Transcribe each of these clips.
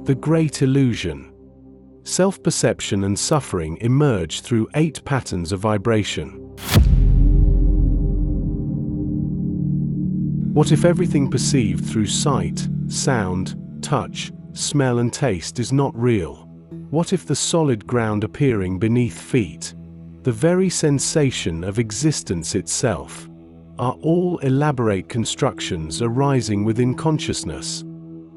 The great illusion. Self-perception and suffering emerge through 8 patterns of vibration. What if everything perceived through sight, sound, touch, smell and taste is not real? What if the solid ground appearing beneath feet, the very sensation of existence itself, are all elaborate constructions arising within consciousness?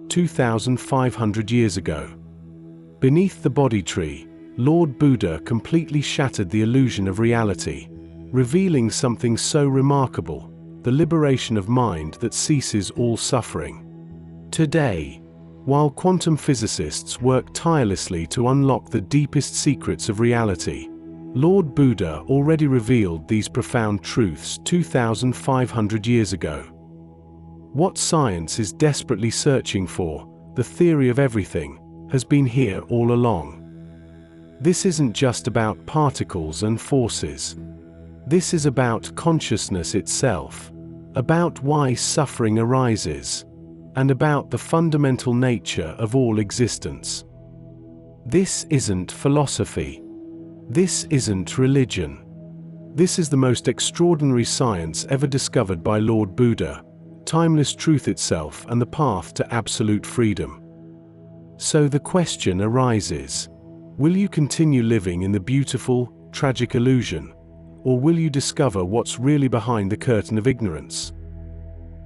2,500 years ago. Beneath the Bodhi tree, Lord Buddha completely shattered the illusion of reality, revealing something so remarkable, the liberation of mind that ceases all suffering. Today, while quantum physicists work tirelessly to unlock the deepest secrets of reality, Lord Buddha already revealed these profound truths 2,500 years ago. What science is desperately searching for, the theory of everything, has been here all along. This isn't just about particles and forces. This is about consciousness itself, about why suffering arises, and about the fundamental nature of all existence. This isn't philosophy. This isn't religion. This is the most extraordinary science ever discovered by Lord Buddha, timeless truth itself and the path to absolute freedom. So the question arises, will you continue living in the beautiful, tragic illusion, or will you discover what's really behind the curtain of ignorance?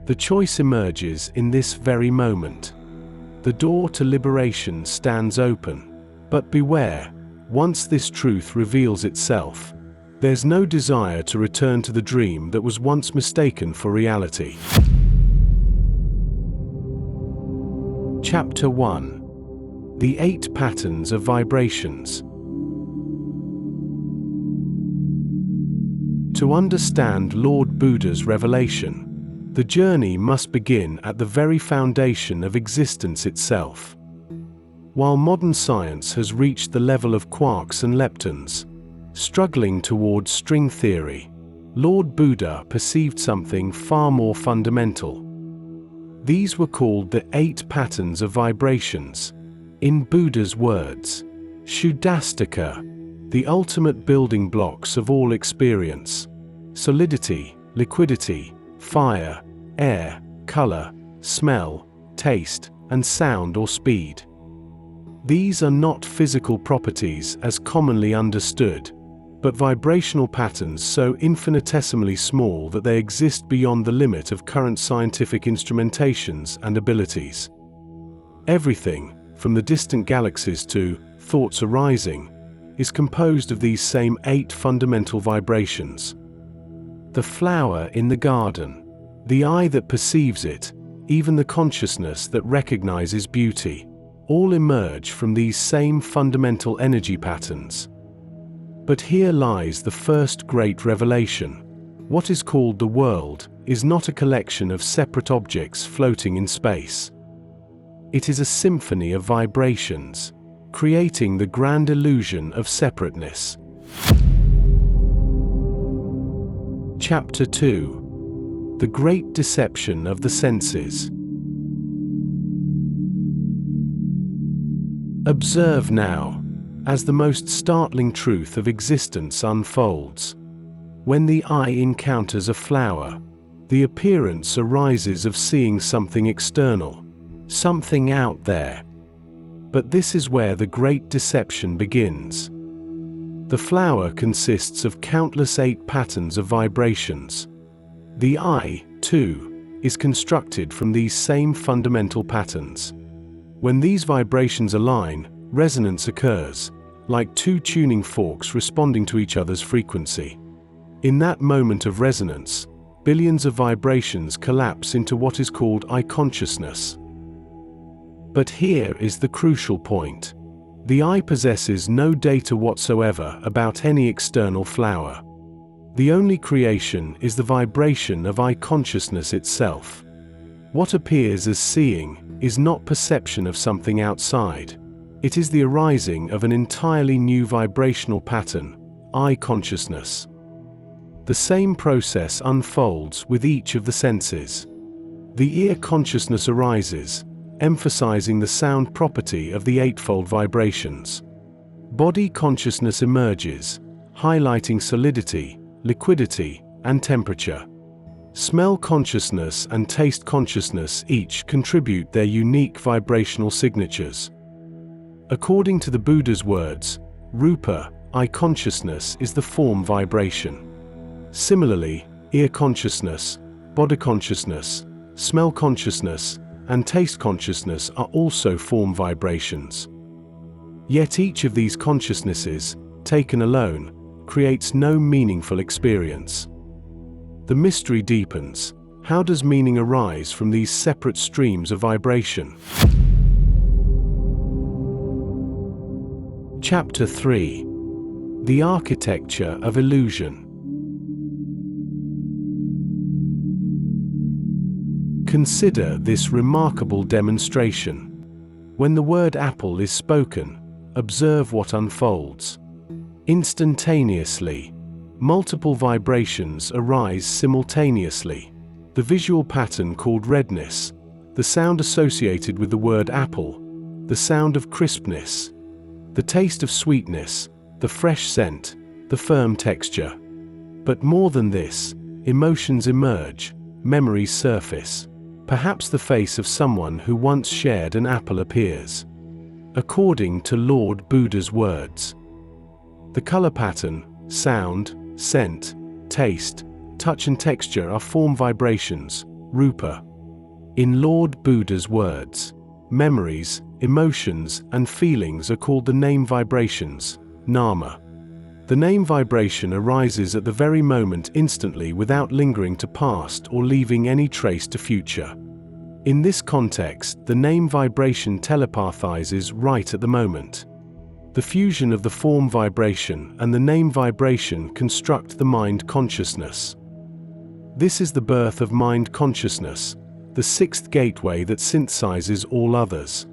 The choice emerges in this very moment. The door to liberation stands open, but beware, once this truth reveals itself, there's no desire to return to the dream that was once mistaken for reality. Chapter 1. The 8 Patterns of Vibrations. To understand Lord Buddha's revelation, the journey must begin at the very foundation of existence itself. While modern science has reached the level of quarks and leptons, struggling towards string theory, Lord Buddha perceived something far more fundamental. These were called the 8 patterns of vibrations. In Buddha's words, Shuddhashtaka, the ultimate building blocks of all experience: solidity, liquidity, fire, air, color, smell, taste, and sound or speed. These are not physical properties as commonly understood, but vibrational patterns so infinitesimally small that they exist beyond the limit of current scientific instrumentations and abilities. Everything, from the distant galaxies to thoughts arising, is composed of these same 8 fundamental vibrations. The flower in the garden, the eye that perceives it, even the consciousness that recognizes beauty, all emerge from these same fundamental energy patterns. But here lies the first great revelation. What is called the world is not a collection of separate objects floating in space. It is a symphony of vibrations, creating the grand illusion of separateness. Chapter 2. The Great Deception of the Senses. Observe now, as the most startling truth of existence unfolds. When the eye encounters a flower, the appearance arises of seeing something external, something out there. But this is where the great deception begins. The flower consists of countless 8 patterns of vibrations. The eye, too, is constructed from these same fundamental patterns. When these vibrations align, resonance occurs, like 2 tuning forks responding to each other's frequency. In that moment of resonance, billions of vibrations collapse into what is called eye consciousness. But here is the crucial point. The eye possesses no data whatsoever about any external flower. The only creation is the vibration of eye consciousness itself. What appears as seeing is not perception of something outside. It is the arising of an entirely new vibrational pattern, eye consciousness. The same process unfolds with each of the senses. The ear consciousness arises, emphasizing the sound property of the eightfold vibrations. Body consciousness emerges, highlighting solidity, liquidity, and temperature. Smell consciousness and taste consciousness each contribute their unique vibrational signatures. According to the Buddha's words, Rupa, eye consciousness is the form vibration. Similarly, ear consciousness, body consciousness, smell consciousness, and taste consciousness are also form vibrations. Yet each of these consciousnesses, taken alone, creates no meaningful experience. The mystery deepens. How does meaning arise from these separate streams of vibration? Chapter 3. The Architecture of Illusion. Consider this remarkable demonstration. When the word apple is spoken, observe what unfolds. Instantaneously, multiple vibrations arise simultaneously. The visual pattern called redness, the sound associated with the word apple, the sound of crispness, the taste of sweetness, the fresh scent, the firm texture. But more than this, emotions emerge, memories surface. Perhaps the face of someone who once shared an apple appears. According to Lord Buddha's words, the color pattern, sound, scent, taste, touch and texture are form vibrations, rupa. In Lord Buddha's words, memories, emotions, and feelings are called the name vibrations, nama. The name vibration arises at the very moment instantly without lingering to past or leaving any trace to future. In this context, the name vibration telepathizes right at the moment. The fusion of the form vibration and the name vibration construct the mind consciousness. This is the birth of mind consciousness, the sixth gateway that synthesizes all others.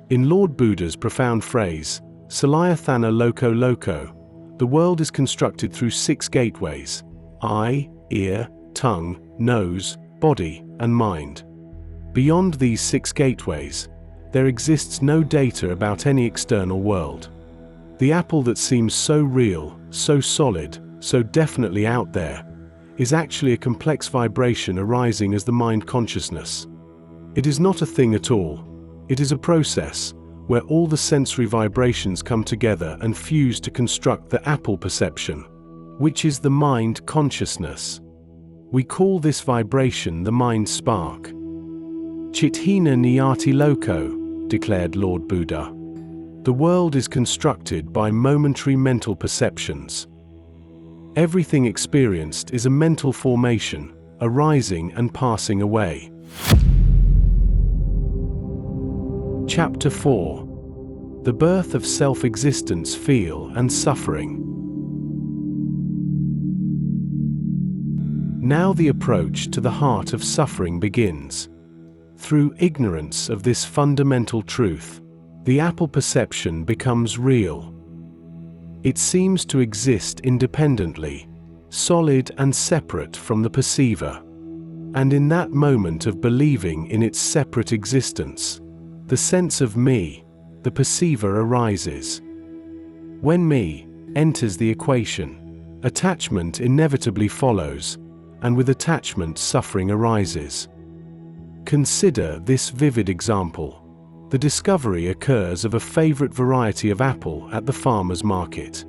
In Lord Buddha's profound phrase, Salayatthana Loko Loko, the world is constructed through six gateways: eye, ear, tongue, nose, body, and mind. Beyond these six gateways, there exists no data about any external world. The apple that seems so real, so solid, so definitely out there, is actually a complex vibration arising as the mind consciousness. It is not a thing at all. It is a process where all the sensory vibrations come together and fuse to construct the apple perception, which is the mind consciousness. We call this vibration the mind spark. Chithina niyati loko, declared Lord Buddha. The world is constructed by momentary mental perceptions. Everything experienced is a mental formation, arising and passing away. Chapter 4. The Birth of Self-Existence, Feel and Suffering. Now the approach to the heart of suffering begins. Through ignorance of this fundamental truth, the apple perception becomes real. It seems to exist independently, solid and separate from the perceiver. And in that moment of believing in its separate existence, the sense of me, the perceiver, arises. When me enters the equation, attachment inevitably follows, and with attachment suffering arises. Consider this vivid example. The discovery occurs of a favorite variety of apple at the farmer's market.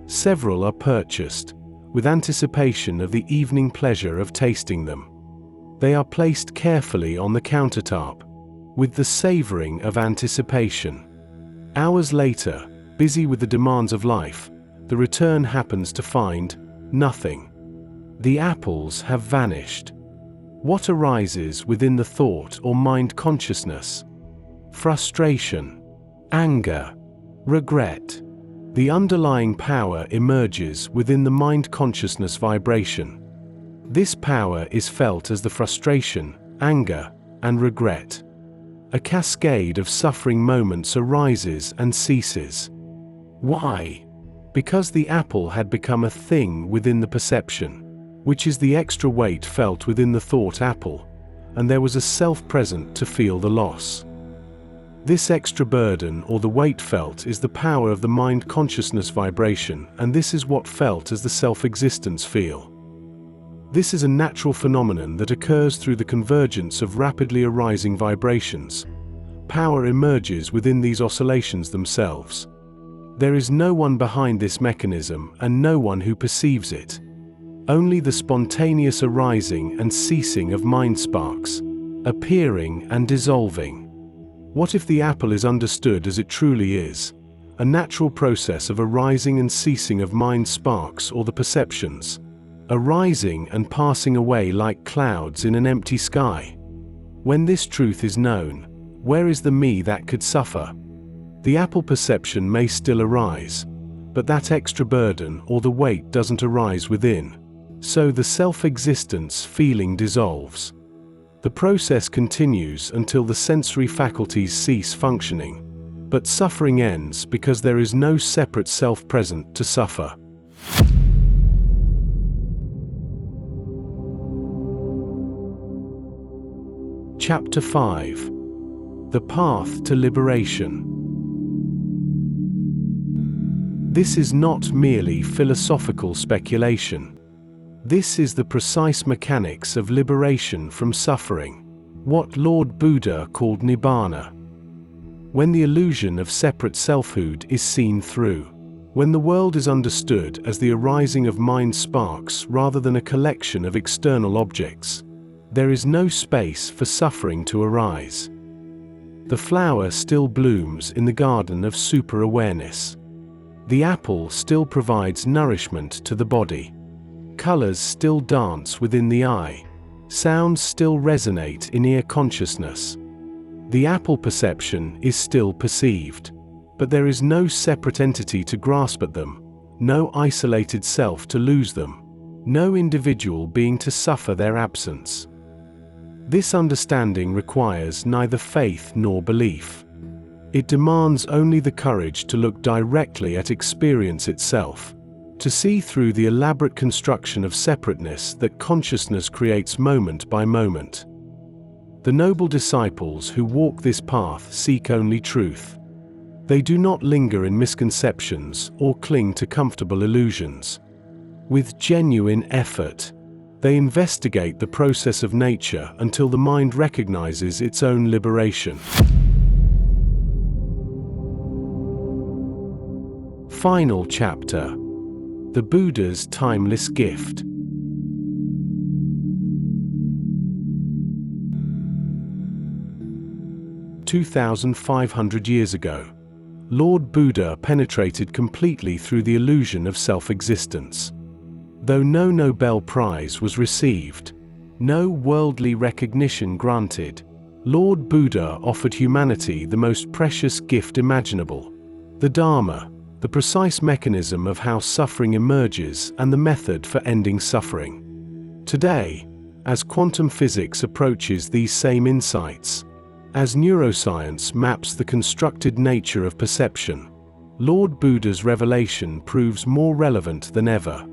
Several are purchased, with anticipation of the evening pleasure of tasting them. They are placed carefully on the countertop, with the savoring of anticipation. Hours later, busy with the demands of life, the return happens to find nothing. The apples have vanished. What arises within the thought or mind consciousness? Frustration, anger, regret. The underlying power emerges within the mind consciousness vibration. This power is felt as the frustration, anger, and regret. A cascade of suffering moments arises and ceases. Why? Because the apple had become a thing within the perception, which is the extra weight felt within the thought apple, and there was a self present to feel the loss. This extra burden or the weight felt is the power of the mind consciousness vibration, and this is what felt as the self-existence feel. This is a natural phenomenon that occurs through the convergence of rapidly arising vibrations. Power emerges within these oscillations themselves. There is no one behind this mechanism and no one who perceives it. Only the spontaneous arising and ceasing of mind sparks, appearing and dissolving. What if the apple is understood as it truly is? A natural process of arising and ceasing of mind sparks or the perceptions, arising and passing away like clouds in an empty sky. When this truth is known, where is the me that could suffer? The apple perception may still arise, but that extra burden or the weight doesn't arise within. So the self-existence feeling dissolves. The process continues until the sensory faculties cease functioning, but suffering ends because there is no separate self present to suffer. Chapter 5. The Path to Liberation. This is not merely philosophical speculation. This is the precise mechanics of liberation from suffering, what Lord Buddha called Nibbana. When the illusion of separate selfhood is seen through, when the world is understood as the arising of mind sparks rather than a collection of external objects, there is no space for suffering to arise. The flower still blooms in the garden of super-awareness. The apple still provides nourishment to the body. Colors still dance within the eye. Sounds still resonate in ear consciousness. The apple perception is still perceived, but there is no separate entity to grasp at them, no isolated self to lose them, no individual being to suffer their absence. This understanding requires neither faith nor belief. It demands only the courage to look directly at experience itself, to see through the elaborate construction of separateness that consciousness creates moment by moment. The noble disciples who walk this path seek only truth. They do not linger in misconceptions or cling to comfortable illusions. With genuine effort, they investigate the process of nature until the mind recognizes its own liberation. Final chapter. The Buddha's timeless gift. 2,500 years ago, Lord Buddha penetrated completely through the illusion of self-existence. Though no Nobel Prize was received, no worldly recognition granted, Lord Buddha offered humanity the most precious gift imaginable: the Dharma, the precise mechanism of how suffering emerges and the method for ending suffering. Today, as quantum physics approaches these same insights, as neuroscience maps the constructed nature of perception, Lord Buddha's revelation proves more relevant than ever.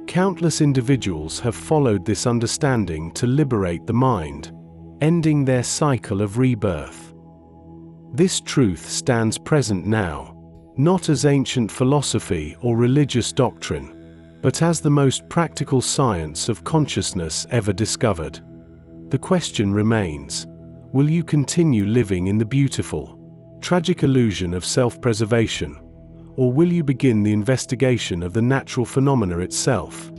Countless individuals have followed this understanding to liberate the mind, ending their cycle of rebirth. This truth stands present now, not as ancient philosophy or religious doctrine, but as the most practical science of consciousness ever discovered. The question remains: will you continue living in the beautiful, tragic illusion of self-preservation, or will you begin the investigation of the natural phenomena itself?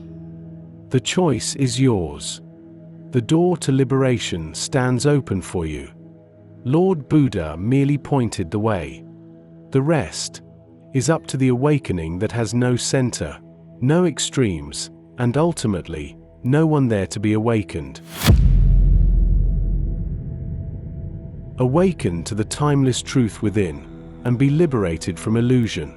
The choice is yours. The door to liberation stands open for you. Lord Buddha merely pointed the way. The rest is up to the awakening that has no center, no extremes, and ultimately, no one there to be awakened. Awaken to the timeless truth within, and be liberated from illusion.